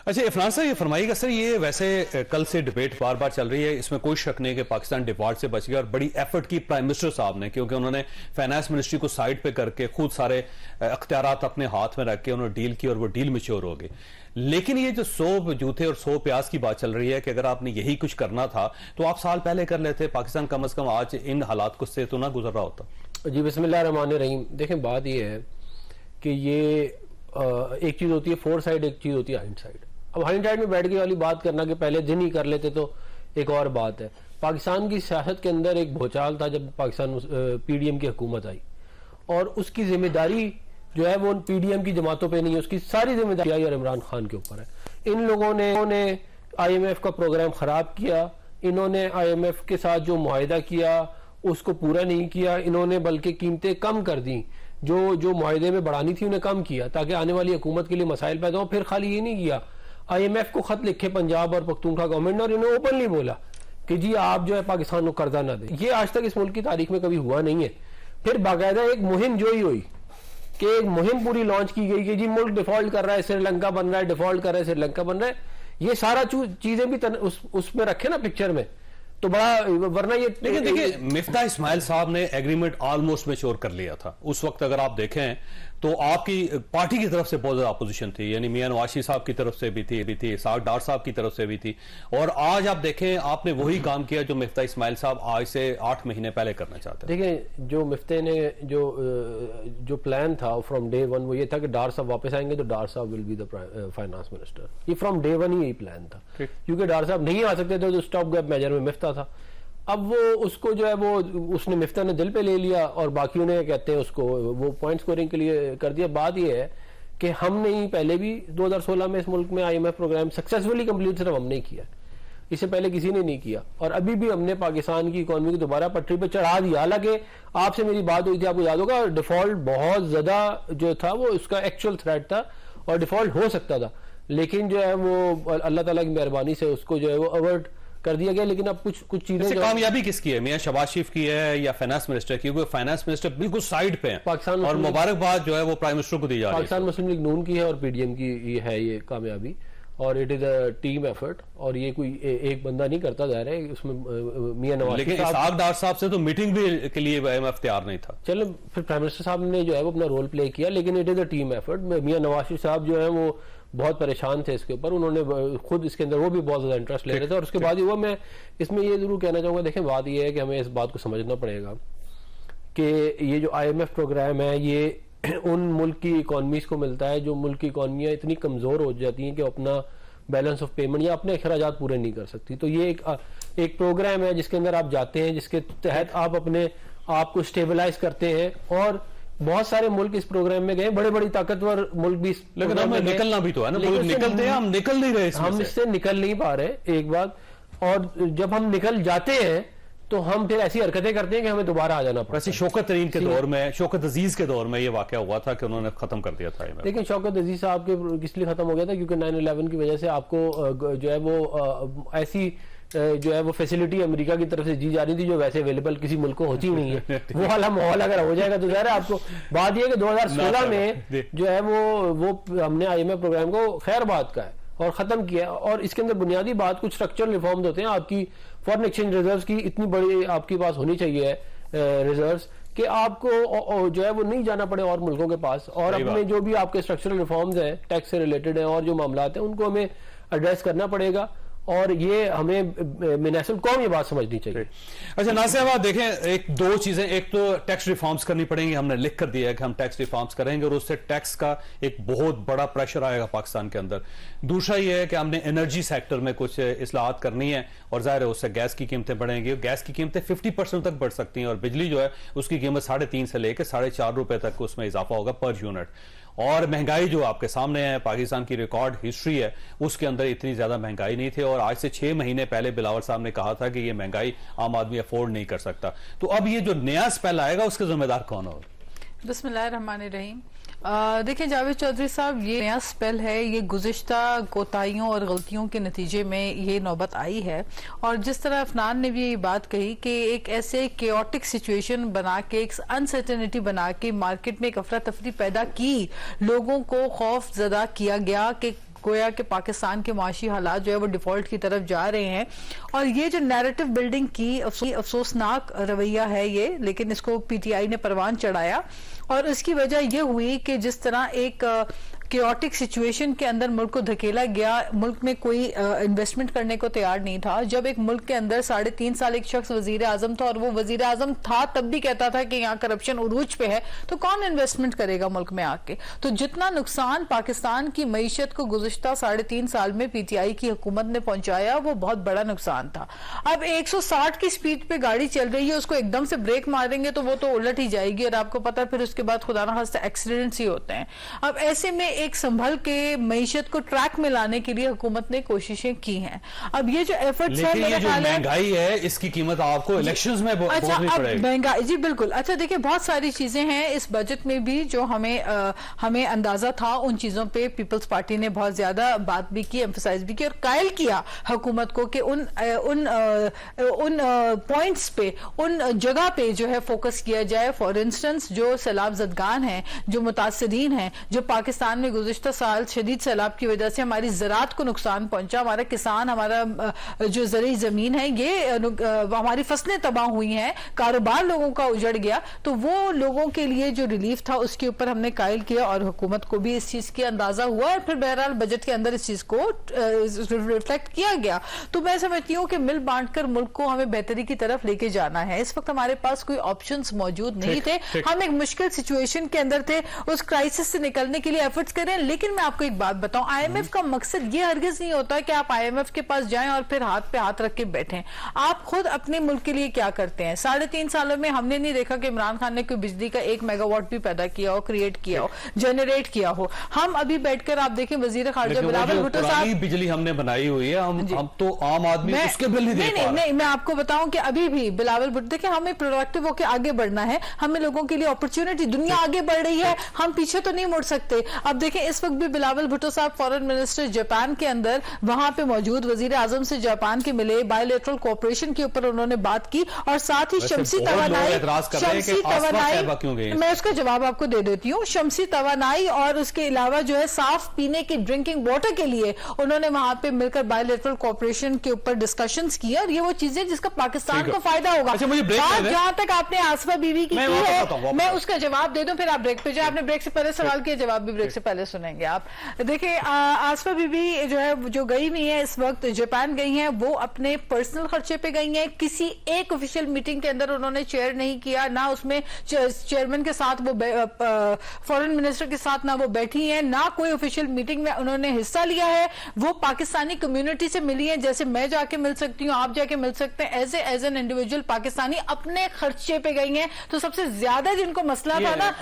अच्छा इरफान साहब ये फरमाइएगा सर, ये वैसे कल से डिबेट बार बार चल रही है, इसमें कोई शक नहीं कि पाकिस्तान डिफॉल्ट से बच गया और बड़ी एफर्ट की प्राइम मिनिस्टर साहब ने, क्योंकि उन्होंने फाइनेंस मिनिस्ट्री को साइड पे करके खुद सारे अख्तियारात अपने हाथ में रख के उन्होंने डील की और वो डील मैच्योर हो गई। लेकिन ये जो 100 जूते और 100 प्याज की बात चल रही है कि अगर आपने यही कुछ करना था तो आप साल पहले कर लेते, पाकिस्तान कम से कम आज इन हालात को से तो ना गुजर रहा होता। जी बिस्मिल्लाह रहमान रहीम। देखें बात ये है कि ये एक चीज होती है फोर साइड, एक चीज होती है हाइंड साइड। अब हाइंड साइड में बैठ के वाली बात करना कि पहले दिन ही कर लेते तो एक और बात है। पाकिस्तान की सियासत के अंदर एक भूचाल था जब पाकिस्तान पीडीएम की हुकूमत आई, और उसकी जिम्मेदारी जो है वो पीडीएम की जमातों पे नहीं है, उसकी सारी जिम्मेदारी और इमरान खान के ऊपर है। इन लोगों ने IMF का प्रोग्राम खराब किया, इन्होंने IMF के साथ जो मुआहिदा किया उसको पूरा नहीं किया, इन्होंने बल्कि कीमतें कम कर दी, जो मुआहिदे में बढ़ानी थी उन्हें कम किया ताकि आने वाली हुकूमत के लिए मसाइल पैदा हो। फिर खाली ये नहीं किया, IMF को खत लिखे पंजाब और पख्तूनख्वा गवर्नमेंट ने और इन्होंने ओपनली बोला कि जी आप जो है पाकिस्तान को कर्जा ना दें। ये आज तक इस मुल्क की तारीख में कभी हुआ नहीं है। फिर बाकायदा एक मुहिम जो ही हुई कि एक मुहिम पूरी लॉन्च की गई कि जी मुल्क डिफॉल्ट कर रहा है, श्रीलंका बन रहा है, डिफॉल्ट कर रहा है, श्रीलंका बन रहा है। ये सारा चीजें भी उसमें रखे ना पिक्चर में तो बड़ा, वरना ये लेकिन देखिए मिफ्ता इस्माइल साहब ने एग्रीमेंट ऑलमोस्ट मैच्योर कर लिया था उस वक्त। अगर आप देखें तो आपकी पार्टी की तरफ से बहुत ज्यादा अपोजिशन थी, यानी मियां नवाज शरीफ साहब की तरफ से भी थी, साग डार साहब की तरफ से भी थी, और आज आप देखें आपने वही काम किया जो मिफ्ता इस्माइल साहब आज से 8 महीने पहले करना चाहते थे। देखिए जो मिफ्ते ने जो प्लान था फ्रॉम डे वन वो ये था कि डार साहब वापस आएंगे तो डार साहब will be the finance minister. ये फ्रॉम डे वन ही यही प्लान था, क्योंकि डार साहब नहीं आ सकते थे तो स्टॉप गैप मेजर में मिफ्ता था। अब वो उसको जो है वो उसने मिफ्ता ने दिल पे ले लिया और बाकियों ने कहते हैं उसको वो पॉइंट स्कोरिंग के लिए कर दिया। बात ये है कि हमने ही पहले भी 2016 में इस मुल्क में IMF प्रोग्राम सक्सेसफुली कंप्लीट सिर्फ हमने किया, इससे पहले किसी ने नहीं किया, और अभी भी हमने पाकिस्तान की इकोनॉमी को दोबारा पटरी पर चढ़ा दिया। हालांकि आपसे मेरी बात हुई थी, आपको याद होगा, डिफॉल्ट बहुत ज्यादा जो था वो उसका एक्चुअल थ्रेट था और डिफॉल्ट हो सकता था, लेकिन जो है वो अल्लाह ताला की मेहरबानी से उसको जो है वो अवॉइड कर दिया गया। लेकिन अब कुछ चीजें कामयाबी किसकी है, मियां शहबाज शरीफ की है या फाइनेंस मिनिस्टर की? क्योंकि फाइनेंस मिनिस्टर बिल्कुल साइड पे है पाकिस्तान, और मुबारकबाद जो है वो प्राइम मिनिस्टर को दी जा रही है। पाकिस्तान मुस्लिम लीग नून की है और PDM की है ये कामयाबी, और it is a team effort, और ये कोई एक बंदा नहीं करता जा रहा है उसमें मियां नवाज। लेकिन इसाक डार साहब से तो मीटिंग भी के लिए IMF तैयार नहीं था। चलो फिर प्राइम मिनिस्टर साहब ने जो है वो अपना रोल प्ले किया, लेकिन it is a team effort. Mian Nawaz साहब जो है वो बहुत परेशान थे इसके ऊपर, उन्होंने खुद इसके अंदर वो भी बहुत ज्यादा इंटरेस्ट ले रहे थे, और उसके बाद ही वो, मैं इसमें ये जरूर कहना चाहूंगा, देखें बात ये है कि हमें इस बात को समझना पड़ेगा कि ये जो IMF प्रोग्राम है ये उन मुल्क की इकॉनमीज को मिलता है जो मुल्क की इकॉनमियाँ इतनी कमजोर हो जाती हैं कि अपना बैलेंस ऑफ पेमेंट या अपने अखराजात पूरे नहीं कर सकती। तो ये एक प्रोग्राम है जिसके अंदर आप जाते हैं, जिसके तहत आप अपने आप को स्टेबलाइज करते हैं, और बहुत सारे मुल्क इस प्रोग्राम में गए, बड़े बड़ी ताकतवर मुल्क भी, लेकिन हमें निकलना भी तो है ना, निकलते हैं हम, निकल नहीं रहे, हम इससे निकल नहीं पा रहे एक बात। और जब हम निकल जाते हैं तो हम फिर ऐसी हरकतें करते हैं कि हमें दोबारा आ जाना पड़ता है। वैसे शौकत तरीन के दौर में, शौकत अजीज के दौर में ये वाकया हुआ था कि उन्होंने खत्म कर दिया था। लेकिन शौकत अजीज साहब के किस लिए खत्म हो गया था? क्योंकि 9/11 की वजह से आपको जो है वो ऐसी जो है वो फैसिलिटी अमेरिका की तरफ से दी जा रही थी जो वैसे अवेलेबल किसी मुल्क को होती नहीं है। वो वाला माहौल अगर हो जाएगा तो ज़ाहिर है आपको। बात यह है कि 2016 में जो है वो हमने IMF प्रोग्राम को खैर बात का है और खत्म किया, और इसके अंदर बुनियादी बात कुछ स्ट्रक्चरल रिफॉर्म्स होते हैं। आपकी फॉरेन एक्सचेंज रिजर्व्स की इतनी बड़ी आपके पास होनी चाहिए रिजर्व्स कि आपको जो है वो नहीं जाना पड़े और मुल्कों के पास, और अपने जो भी आपके स्ट्रक्चरल रिफॉर्म्स हैं, टैक्स से रिलेटेड हैं और जो मामला हैं, उनको हमें एड्रेस करना पड़ेगा, और ये हमें मिनासिब कौम ये बात समझनी चाहिए। अच्छा नासिर साहब देखें, एक दो चीजें, एक तो टैक्स रिफॉर्म्स करनी पड़ेंगी, हमने लिख कर दिया है कि हम टैक्स रिफॉर्म्स करेंगे और उससे टैक्स का एक बहुत बड़ा प्रेशर आएगा पाकिस्तान के अंदर। दूसरा ये है कि हमने एनर्जी सेक्टर में कुछ इस्लाहात करनी है, और जाहिर है उससे गैस की कीमतें बढ़ेंगी, गैस की कीमतें 50% तक बढ़ सकती हैं, और बिजली जो है उसकी कीमत 3.5 से लेकर 4.5 रुपए तक उसमें इजाफा होगा पर यूनिट। और महंगाई जो आपके सामने है, पाकिस्तान की रिकॉर्ड हिस्ट्री है, उसके अंदर इतनी ज्यादा महंगाई नहीं थी, और आज से 6 महीने पहले बिलावल साहब ने कहा था कि ये महंगाई आम आदमी अफोर्ड नहीं कर सकता। तो अब ये जो नया स्पेल आएगा उसके जिम्मेदार कौन होगा? बिस्मिल्लाहिर्रहमानिर्रहीम। देखिए जावेद चौधरी साहब, ये नया स्पेल है, ये गुज़िश्ता कोताहियों और गलतियों के नतीजे में ये नौबत आई है। और जिस तरह अफनान ने भी ये बात कही कि एक ऐसे केओटिक सिचुएशन बना के, एक अनसर्टेनिटी बना के मार्केट में एक अफरा तफरी पैदा की, लोगों को खौफ ज़दा किया गया कि गोया कि पाकिस्तान के माशी हालात जो है वो डिफॉल्ट की तरफ जा रहे हैं। और ये जो नैरेटिव बिल्डिंग की अफसोसनाक रवैया है ये, लेकिन इसको पीटीआई ने परवान चढ़ाया और इसकी वजह ये हुई कि जिस तरह एक केओटिक सिचुएशन के अंदर मुल्क को धकेला गया, मुल्क में कोई इन्वेस्टमेंट करने को तैयार नहीं था। जब एक मुल्क के अंदर 3.5 साल एक शख्स वजीर आजम था और वो वजीर आजम था तब भी कहता था कि यहाँ करप्शन उरूज पे है, तो कौन इन्वेस्टमेंट करेगा मुल्क में आके। तो जितना नुकसान पाकिस्तान की मईशत को गुज़िश्ता 3.5 साल में पीटीआई की हुकूमत ने पहुंचाया वो बहुत बड़ा नुकसान था। अब 160 की स्पीड पे गाड़ी चल रही है, उसको एकदम से ब्रेक मारेंगे तो वो तो उलट ही जाएगी और आपको पता है फिर उसके बाद खुदा ना खास्ता एक्सीडेंट्स ही होते हैं। अब ऐसे में एक संभल के मईशत को ट्रैक में लाने के लिए हुकूमत ने कोशिशें की हैं। अब ये जो एफर्ट्स है, लेकिन ये जो महंगाई है इसकी कीमत आपको इलेक्शंस में भुगतनी पड़ेगी। महंगाई, जी बिल्कुल। अच्छा देखिए, बहुत सारी चीजें हैं इस बजट में भी जो हमें अंदाजा था, उन चीजों पे पीपल्स पार्टी ने बहुत ज्यादा बात भी की, एम्फसाइज भी की और कायल किया हुकूमत को कि उन पॉइंट्स पे, उन जगह पे जो है फोकस किया जाए। फॉर इंस्टेंस जो सैलाब ज़दगान हैं, जो मुतासिरीन हैं, जो पाकिस्तान में गुज़िश्ता साल शदीद सैलाब की वजह से हमारी ज़राअत को नुकसान पहुंचा, हमारा किसान, हमारा जो ज़रूरी ज़मीन है, ये हमारी फसलें तबाह हुई हैं, कारोबार लोगों का उजड़ गया, तो वो लोगों के लिए जो रिलीफ था उसके ऊपर हमने कायल किया और हुकूमत को भी इस चीज की अंदाजा हुआ और फिर बहरहाल बजट के अंदर इस चीज को रिफ्लेक्ट किया गया। तो मैं समझती हूँ कि मिल बांटकर मुल्क को हमें बेहतरी की तरफ लेके जाना है। इस वक्त हमारे पास कोई ऑप्शंस मौजूद नहीं थे, हम एक मुश्किल सिचुएशन के अंदर थे, उस क्राइसिस से निकलने के लिए एफर्ट्स करें। लेकिन मैं आपको एक बात बताऊं, आईएमएफ का मकसद ये हरगिज नहीं होता कि आप आईएमएफ के पास जाएं और फिर हाथ पे हाथ रख के बैठें। आप खुद अपने मुल्क के लिए क्या करते हैं? 3.5 सालों में हमने नहीं देखा कि इमरान खान ने कोई बिजली का 1 मेगावाट भी पैदा किया हो, क्रिएट किया हो, जनरेट किया हो। हम अभी बैठकर आप देखें वजीर खारजा बिलावल भुट्टो साहब, बिजली हमने बनाई हुई है, हम तो आम आदमी उसके बिल नहीं दे पा रहे। नहीं, मैं आपको बताऊं कि अभी भी बिलावल भुट्टो, देखिए हमें प्रोडक्टिव होकर आगे बढ़ना है, हमें लोगों के लिए अपॉर्चुनिटी, दुनिया आगे बढ़ रही है, हम पीछे तो नहीं मुड़ सकते। अब देखें इस वक्त भी बिलावल भुट्टो साहब फॉरेन मिनिस्टर जापान के अंदर वहां पे मौजूद, वजीर आजम से जापान के मिले, बायोलेटरल कोऑपरेशन के ऊपर उन्होंने बात की और साथ ही शमसी तवानाई, मैं उसका जवाब आपको दे देती हूँ, शमसी तवानाई और उसके अलावा जो है साफ पीने की ड्रिंकिंग वाटर के लिए उन्होंने वहां पे मिलकर बायोलेटरल कोऑपरेशन के ऊपर डिस्कशंस किए और ये वो चीजें जिसका पाकिस्तान को फायदा होगा। जहां तक आपने आसफा बीवी की है, मैं उसका जवाब दे दूं, फिर आप ब्रेक पे जाए। आपने ब्रेक से पहले सवाल किया, जवाब भी ब्रेक से पहले सुनेंगे आप। देखिए आसफा बीवी जो है, जो गई हुई है इस वक्त जापान गई हैं, वो अपने पर्सनल खर्चे पे गई हैं, किसी एक ऑफिशियल मीटिंग के अंदर उन्होंने चेयर नहीं किया, ना उसमें चेयरमैन के साथ वो फॉरेन मिनिस्टर के साथ ना वो बैठी हैं, ना कोई ऑफिशियल मीटिंग में उन्होंने हिस्सा लिया है। वो पाकिस्तानी कम्युनिटी से मिली है, जैसे मैं जाके मिल सकती हूँ, आप जाके मिल सकते हैं, एज एन इंडिविजुअल पाकिस्तानी अपने खर्चे पे गई हैं। तो सबसे ज्यादा जिनको मसला था ना,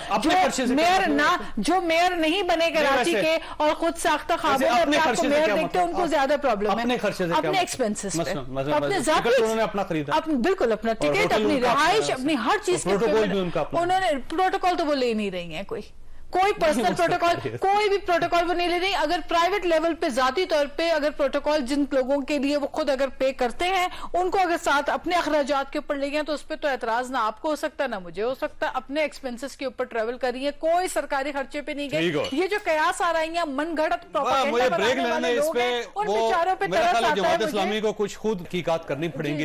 जो मेयर नहीं बने कराची के और खुद साख्ता ख्वाबों में आपको मेयर देखते हैं, उनको ज्यादा प्रॉब्लम है अपने एक्सपेंसेस पे, अपने बिल्कुल अपना टिकट, अपनी रिहाइश, अपनी हर चीज, उन्होंने प्रोटोकॉल तो वो ले नहीं रही है, कोई पर्सनल प्रोटोकॉल, कोई भी प्रोटोकॉल वो नहीं ले रही। अगर प्राइवेट लेवल पे जाती तौर पे अगर प्रोटोकॉल जिन लोगों के लिए वो खुद अगर पे करते हैं, उनको अगर साथ अपने अखराजात के ऊपर ले गए तो उस पर तो एतराज ना आपको हो सकता ना मुझे हो सकता। अपने एक्सपेंसेस के ऊपर ट्रेवल करी है, कोई सरकारी खर्चे पे नहीं गए। ये जो कयास आ रही है, मनगढ़ंत प्रोपेगेंडा बनाने वाले लोग हैं, उन बेचारों पे तरस आता है। इस्लामी को कुछ खुद हकीकात करनी पड़ेंगी।